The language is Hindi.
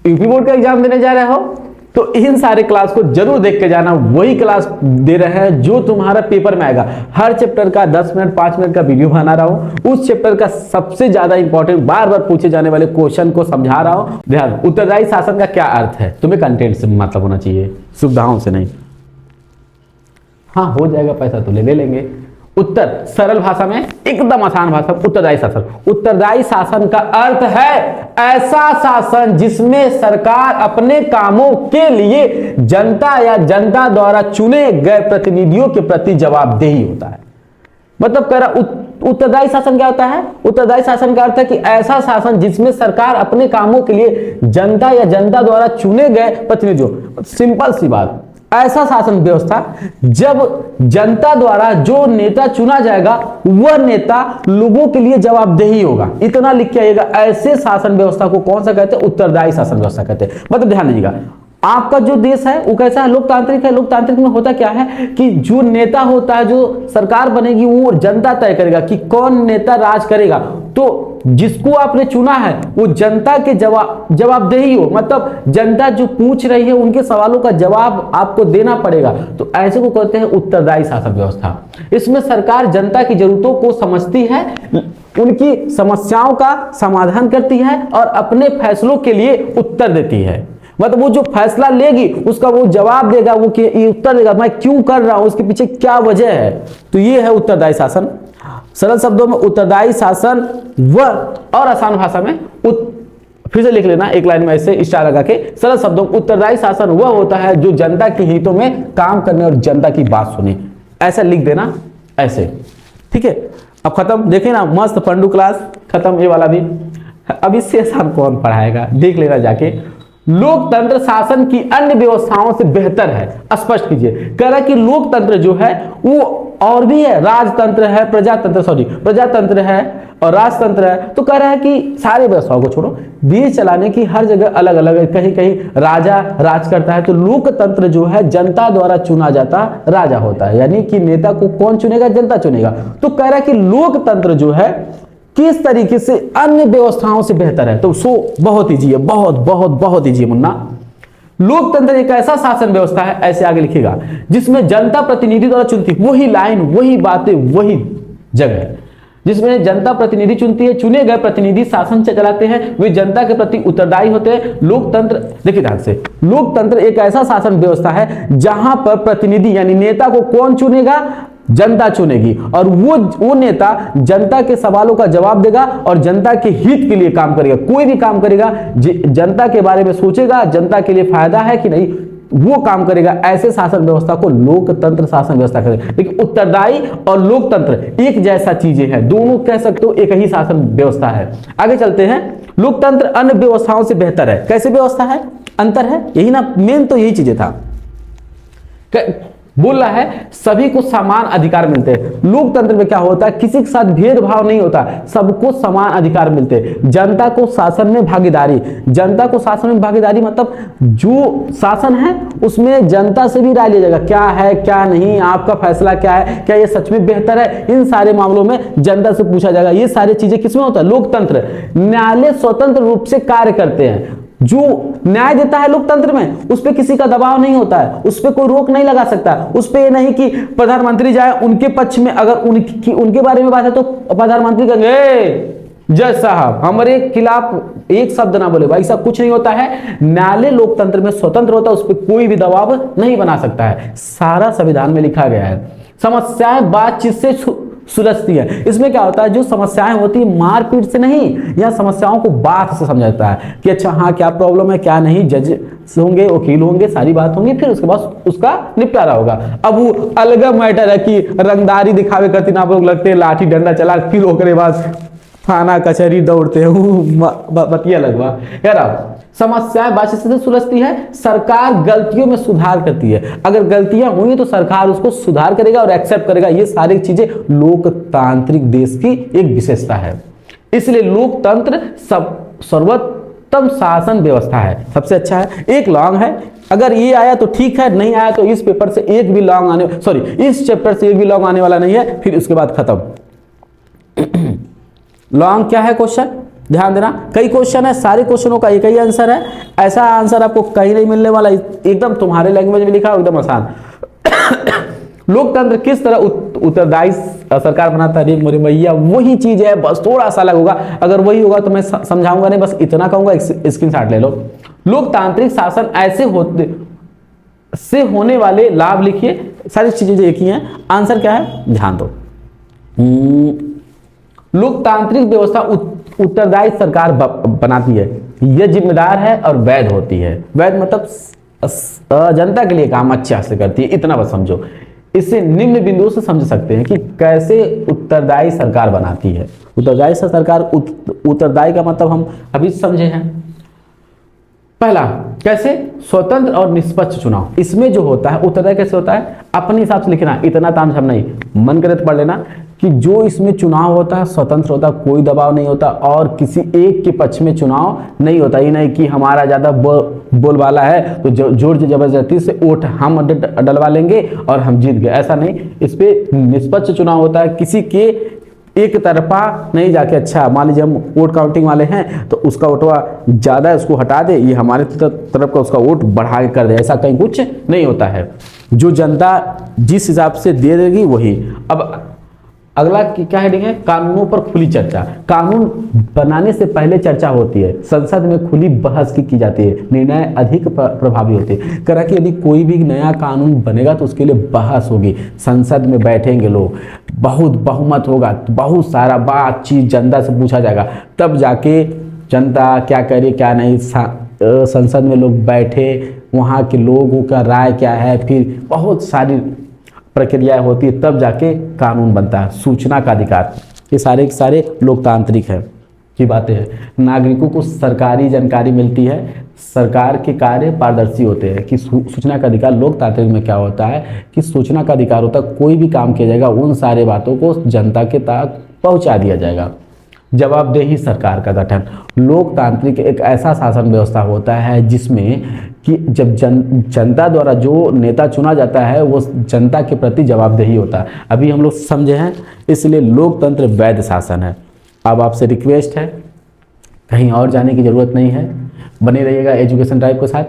यूपी बोर्ड का एग्जाम देने जा रहे हो तो इन सारे क्लास को जरूर देख के जाना। वही क्लास दे रहे हैं जो तुम्हारा पेपर में आएगा। हर चैप्टर का 10 मिनट 5 मिनट का वीडियो बना रहा हूं, उस चैप्टर का सबसे ज्यादा इंपॉर्टेंट बार बार पूछे जाने वाले क्वेश्चन को समझा रहा हूं। ध्यान, उत्तरदायी शासन का क्या अर्थ है, तुम्हें कंटेंट से मतलब होना चाहिए, सुविधाओं से नहीं। हाँ हो जाएगा, पैसा तो ले लेंगे। उत्तर सरल भाषा में, एकदम आसान भाषा, उत्तरदायी शासन। उत्तरदायी शासन का अर्थ है ऐसा शासन जिसमें सरकार अपने कामों के लिए जनता या जनता द्वारा चुने गए प्रतिनिधियों के प्रति जवाबदेही होता है। मतलब कह रहा उत्तरदायी शासन क्या होता है? उत्तरदायी शासन का अर्थ है कि ऐसा शासन जिसमें सरकार अपने कामों के लिए जनता या जनता द्वारा चुने गए प्रतिनिधियों, सिंपल सी बात, ऐसा शासन व्यवस्था जब जनता द्वारा जो नेता चुना जाएगा वह नेता लोगों के लिए जवाबदेही होगा। इतना लिख के आइएगा। ऐसे शासन व्यवस्था को कौन सा कहते हैं? उत्तरदायी शासन व्यवस्था कहते हैं। मतलब ध्यान दीजिएगा, आपका जो देश है वो कैसा है? लोकतांत्रिक है। लोकतांत्रिक में होता क्या है कि जो नेता होता है, जो सरकार बनेगी वो जनता तय करेगा कि कौन नेता राज करेगा। तो जिसको आपने चुना है वो जनता के जवाबदेही हो, मतलब जनता जो पूछ रही है उनके सवालों का जवाब आपको देना पड़ेगा। तो ऐसे को कहते हैं उत्तरदायी शासन व्यवस्था। इसमें सरकार जनता की जरूरतों को समझती है, उनकी समस्याओं का समाधान करती है और अपने फैसलों के लिए उत्तर देती है। मतलब वो जो फैसला लेगी उसका वो जवाब देगा, वो ये उत्तर देगा मैं क्यों कर रहा हूं, उसके पीछे क्या वजह है। तो ये है उत्तरदायी शासन। सरल शब्दों में उत्तरदायी शासन वह, और आसान भाषा में फिर से लिख लेना एक लाइन में ऐसे स्टार लगा के, सरल शब्दों में उत्तरदायी शासन वह होता है जो जनता के हितों में काम करने और जनता की बात सुने। ऐसा लिख देना ऐसे, ठीक है। अब खत्म, देखे ना मस्त पंडू क्लास खत्म, ये वाला भी। अब इससे आसान कौन पढ़ाएगा, देख लेना जाके। लोकतंत्र शासन की अन्य व्यवस्थाओं से बेहतर है, स्पष्ट कीजिए। कह रहा है कि लोकतंत्र जो है वो और भी है, राजतंत्र है, प्रजातंत्र है और राजतंत्र है। तो कह रहा है कि सारे व्यवस्थाओं को छोड़ो, देश चलाने की हर जगह अलग अलग है, कहीं कहीं राजा राज करता है। तो लोकतंत्र जो है जनता द्वारा चुना जाता राजा होता है, यानी कि नेता को कौन चुनेगा? जनता चुनेगा। तो कह रहा है कि लोकतंत्र जो है किस तरीके से अन्य व्यवस्थाओं से बेहतर है। तो बहुत ईजी है, बहुत ईजी है मुन्ना। लोकतंत्र एक ऐसा शासन व्यवस्था है, ऐसे आगे लिखेगा, जिसमें जनता प्रतिनिधि द्वारा चुनती, वही लाइन वही बातें वही जगह, जिसमें जनता प्रतिनिधि चुनती है, चुने गए प्रतिनिधि शासन चलाते हैं, वे जनता के प्रति उत्तरदायी होते हैं। लोकतंत्र, देखिए ध्यान से, लोकतंत्र एक ऐसा शासन व्यवस्था है जहां पर प्रतिनिधि यानी नेता को कौन चुनेगा? जनता चुनेगी, और वो नेता जनता के सवालों का जवाब देगा और जनता के हित के लिए काम करेगा। कोई भी काम करेगा जनता के बारे में सोचेगा, जनता के लिए फायदा है कि नहीं वो काम करेगा। ऐसे शासन व्यवस्था को लोकतंत्र शासन व्यवस्था करेगा। लेकिन उत्तरदायी और लोकतंत्र एक जैसा चीजें हैं, दोनों कह सकते हो एक ही शासन व्यवस्था है। आगे चलते हैं। लोकतंत्र अन्य व्यवस्थाओं से बेहतर है। कैसे व्यवस्था है? अंतर है, यही ना मेन, तो यही चीजें था। बोल रहा है सभी को समान अधिकार मिलते हैं। लोकतंत्र में क्या होता है? किसी के साथ भेदभाव नहीं होता, सबको समान अधिकार मिलते हैं। जनता को शासन में भागीदारी, जनता को शासन में भागीदारी मतलब जो शासन है उसमें जनता से भी राय लिया जाएगा, क्या है क्या नहीं, आपका फैसला क्या है, क्या ये सच में बेहतर है, इन सारे मामलों में जनता से पूछा जाएगा। ये सारी चीजें किसमें होता है? लोकतंत्र। न्यायालय स्वतंत्र रूप से कार्य करते हैं। जो न्याय देता है लोकतंत्र में उस पर किसी का दबाव नहीं होता है, उस पर कोई रोक नहीं लगा सकता। उस पर यह नहीं कि प्रधानमंत्री जाए उनके पक्ष में, अगर उनके बारे में बात है तो प्रधानमंत्री कहेंगे जज साहब हमारे खिलाफ एक शब्द ना बोले, भाई साहब कुछ नहीं होता है। न्यायालय लोकतंत्र में स्वतंत्र होता है, उस पर कोई भी दबाव नहीं बना सकता है। सारा संविधान में लिखा गया है। समस्याएं बातचीत से सुलझती है। इसमें क्या होता है? जो समस्याएं होती है मारपीट से नहीं, यह समस्याओं को बात से समझाता है कि अच्छा हाँ क्या प्रॉब्लम है क्या नहीं, जज होंगे, वकील होंगे, सारी बात होंगी, फिर उसके बाद उसका निपटारा होगा। अब वो अलग मैटर है कि रंगदारी दिखावे करती ना, आप लोग लगते हैं लाठी डंडा चला, फिर ओकरे बाद थाना कचहरी दौड़ते हैं, बतिया लगवा। कह रहा समस्याएं बातचीत से सुलझती है। सरकार गलतियों में सुधार करती है, अगर गलतियां हुई तो सरकार उसको सुधार करेगा और एक्सेप्ट करेगा। ये सारी चीजें लोकतांत्रिक देश की एक विशेषता है। इसलिए लोकतंत्र सर्वोत्तम शासन व्यवस्था है, सबसे अच्छा है। एक लॉन्ग है, अगर ये आया तो ठीक है, नहीं आया तो इस पेपर से एक भी लॉन्ग आने, सॉरी इस चैप्टर से एक भी लॉन्ग आने वाला नहीं है, फिर उसके बाद खत्म। लॉन्ग क्या है क्वेश्चन? ध्यान देना, कई क्वेश्चन है, सारे क्वेश्चनों का एक ही आंसर है, ऐसा आंसर आपको कहीं नहीं मिलने वाला, एकदम तुम्हारे लैंग्वेज में लिखा हो, एकदम आसान। लोकतंत्र किस तरह उत्तरदायी सरकार बनाता है? मोरे भैया वही चीज है, बस थोड़ा सा अलग होगा। अगर वही होगा तो मैं समझाऊंगा नहीं, बस इतना कहूंगा, स्क्रीनशॉट ले लो। लोकतांत्रिक शासन ऐसे होने वाले लाभ लिखिए, सारी चीजें एक ही हैं, आंसर क्या है ध्यान दो। लोकतांत्रिक व्यवस्था उत्तरदायी सरकार बनाती है, यह जिम्मेदार है और वैध होती है। वैध मतलब जनता के लिए काम अच्छा से करती है, इतना बस समझो। इसे निम्न बिंदुओं से समझ सकते हैं कि कैसे उत्तरदायी सरकार बनाती है। उत्तरदायी सरकार, उत्तरदायी का मतलब हम अभी समझे हैं। पहला, कैसे? स्वतंत्र और निष्पक्ष चुनाव। इसमें जो होता है उत्तरदायी कैसे होता है, अपने हिसाब से लिखना, इतना तामझाम नहीं, मन करे तो पढ़ लेना कि जो इसमें चुनाव होता है स्वतंत्र होता है, कोई दबाव नहीं होता और किसी एक के पक्ष में चुनाव नहीं होता। ये नहीं कि हमारा ज्यादा बोलबाला है तो जोर जबरदस्ती से वोट हम डलवा लेंगे और हम जीत गए, ऐसा नहीं। इस पे निष्पक्ष चुनाव होता है, किसी के एक तरफा नहीं जाके, अच्छा मान लीजिए हम वोट काउंटिंग वाले हैं तो उसका वोटवा ज्यादा है उसको हटा दे, ये हमारे तरफ का उसका वोट बढ़ा के कर दे, ऐसा कहीं कुछ नहीं होता है। जो जनता जिस हिसाब से दे देगी वही। अब अगला क्या हेडिंग है? कानूनों पर खुली चर्चा। कानून बनाने से पहले चर्चा होती है, संसद में खुली बहस की जाती है, निर्णय अधिक प्रभावी होते हैं। कह रहा कि यदि कोई भी नया कानून बनेगा तो उसके लिए बहस होगी, संसद में बैठेंगे लोग, बहुत बहुमत होगा, बहुत सारा बातचीत जनता से पूछा जाएगा, तब जाके जनता क्या करे क्या नहीं, संसद में लोग बैठे, वहाँ के लोगों का राय क्या है, फिर बहुत सारी प्रक्रिया होती है, तब जाके कानून बनता है। सूचना का अधिकार, ये सारे के सारे लोकतांत्रिक है की बातें हैं। नागरिकों को सरकारी जानकारी मिलती है, सरकार के कार्य पारदर्शी होते हैं। कि सूचना का अधिकार, लोकतांत्रिक में क्या होता है कि सूचना का अधिकार होता है, कोई भी काम किया जाएगा उन सारे बातों को जनता के तक पहुंचा दिया जाएगा। जवाबदेही सरकार का गठन, लोकतांत्रिक एक ऐसा शासन व्यवस्था होता है जिसमें कि जब जनता द्वारा जो नेता चुना जाता है वो जनता के प्रति जवाबदेही होता है। अभी हम लोग समझे हैं, इसलिए लोकतंत्र वैध शासन है। अब आपसे रिक्वेस्ट है, कहीं और जाने की जरूरत नहीं है, बने रहिएगा एजुकेशन ड्राइव के साथ।